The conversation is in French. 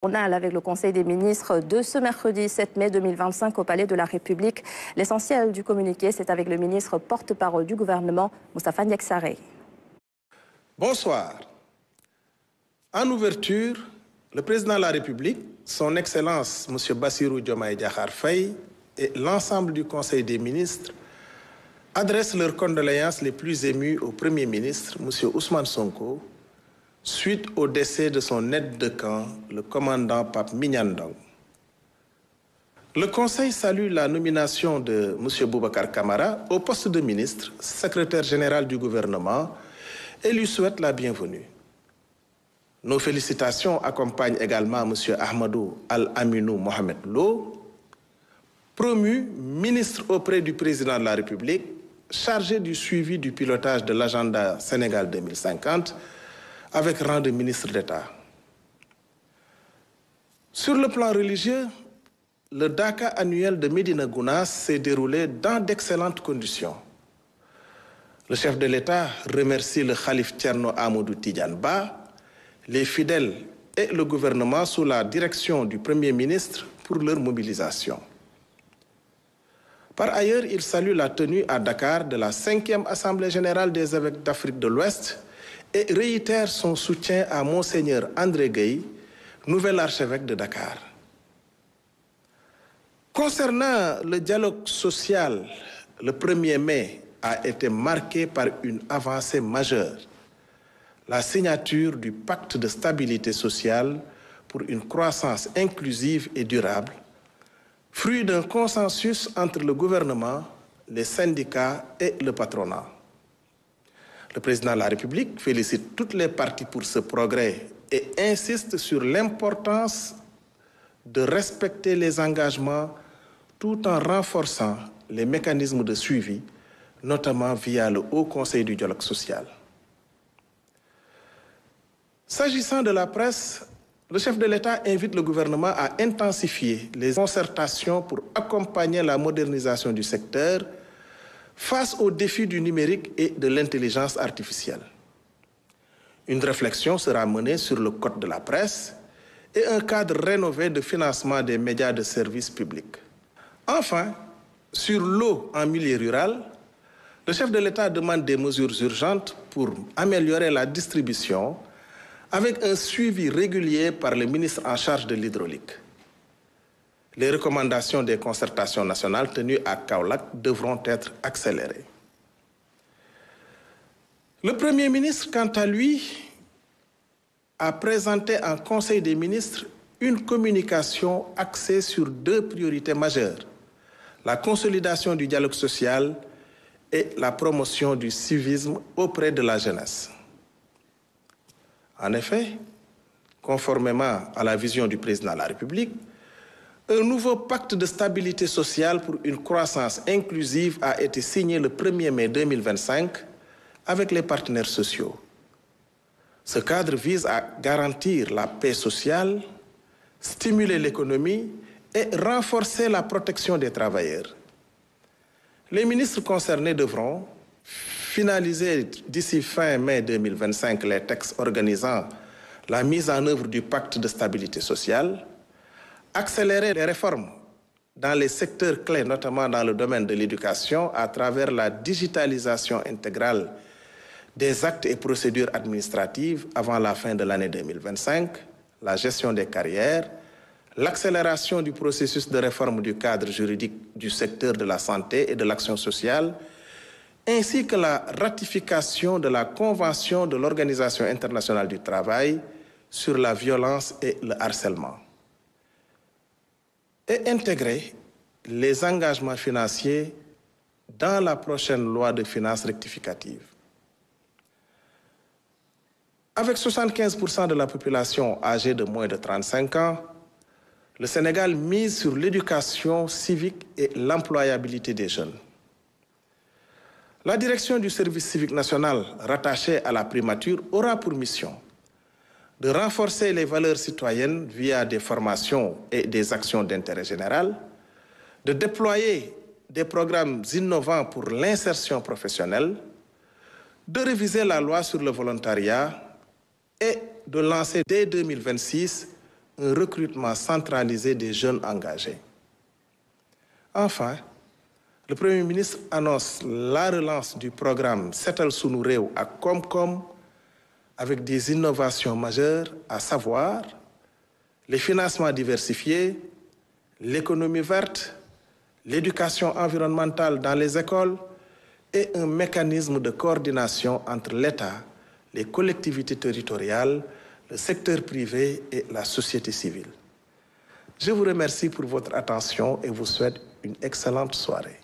Journal avec le Conseil des ministres de ce mercredi 7 mai 2025 au Palais de la République. L'essentiel du communiqué, c'est avec le ministre porte-parole du gouvernement, Moustapha Niaksaré. Bonsoir. En ouverture, le président de la République, son Excellence M. Bassirou Diomaye Diakhar Faye et l'ensemble du Conseil des ministres adressent leurs condoléances les plus émues au Premier ministre, M. Ousmane Sonko, suite au décès de son aide de camp, le commandant Pape Mignane-Ndong. Le Conseil salue la nomination de M. Boubacar Camara au poste de ministre, secrétaire général du gouvernement, et lui souhaite la bienvenue. Nos félicitations accompagnent également M. Ahmadou Al-Aminou Mohamed Lo, promu ministre auprès du président de la République, chargé du suivi du pilotage de l'agenda Sénégal 2050, avec rang de ministre d'État. Sur le plan religieux, le Daka annuel de Médina Gounass s'est déroulé dans d'excellentes conditions. Le chef de l'État remercie le Khalif Thierno Amadou Tidiane Ba, les fidèles et le gouvernement sous la direction du Premier ministre pour leur mobilisation. Par ailleurs, il salue la tenue à Dakar de la 5e Assemblée générale des évêques d'Afrique de l'Ouest et réitère son soutien à Monseigneur André Gueye, nouvel archevêque de Dakar. Concernant le dialogue social, le 1er mai a été marqué par une avancée majeure, la signature du pacte de stabilité sociale pour une croissance inclusive et durable, fruit d'un consensus entre le gouvernement, les syndicats et le patronat. Le président de la République félicite toutes les parties pour ce progrès et insiste sur l'importance de respecter les engagements tout en renforçant les mécanismes de suivi, notamment via le Haut Conseil du dialogue social. S'agissant de la presse, le chef de l'État invite le gouvernement à intensifier les concertations pour accompagner la modernisation du secteur face aux défis du numérique et de l'intelligence artificielle. Une réflexion sera menée sur le code de la presse et un cadre rénové de financement des médias de service public. Enfin, sur l'eau en milieu rural, le chef de l'État demande des mesures urgentes pour améliorer la distribution avec un suivi régulier par le ministre en charge de l'hydraulique. Les recommandations des concertations nationales tenues à Kaolack devront être accélérées. Le Premier ministre, quant à lui, a présenté en Conseil des ministres une communication axée sur 2 priorités majeures, la consolidation du dialogue social et la promotion du civisme auprès de la jeunesse. En effet, conformément à la vision du président de la République, un nouveau pacte de stabilité sociale pour une croissance inclusive a été signé le 1er mai 2025 avec les partenaires sociaux. Ce cadre vise à garantir la paix sociale, stimuler l'économie et renforcer la protection des travailleurs. Les ministres concernés devront finaliser d'ici fin mai 2025 les textes organisant la mise en œuvre du pacte de stabilité sociale, accélérer les réformes dans les secteurs clés, notamment dans le domaine de l'éducation, à travers la digitalisation intégrale des actes et procédures administratives avant la fin de l'année 2025, la gestion des carrières, l'accélération du processus de réforme du cadre juridique du secteur de la santé et de l'action sociale, ainsi que la ratification de la Convention de l'Organisation internationale du travail sur la violence et le harcèlement, et intégrer les engagements financiers dans la prochaine loi de finances rectificative. Avec 75% de la population âgée de moins de 35 ans, le Sénégal mise sur l'éducation civique et l'employabilité des jeunes. La direction du service civique national rattachée à la primature aura pour mission de renforcer les valeurs citoyennes via des formations et des actions d'intérêt général, de déployer des programmes innovants pour l'insertion professionnelle, de réviser la loi sur le volontariat et de lancer dès 2026 un recrutement centralisé des jeunes engagés. Enfin, le Premier ministre annonce la relance du programme Setal Sunu Réew ak Koom-Koom avec des innovations majeures, à savoir les financements diversifiés, l'économie verte, l'éducation environnementale dans les écoles et un mécanisme de coordination entre l'État, les collectivités territoriales, le secteur privé et la société civile. Je vous remercie pour votre attention et vous souhaite une excellente soirée.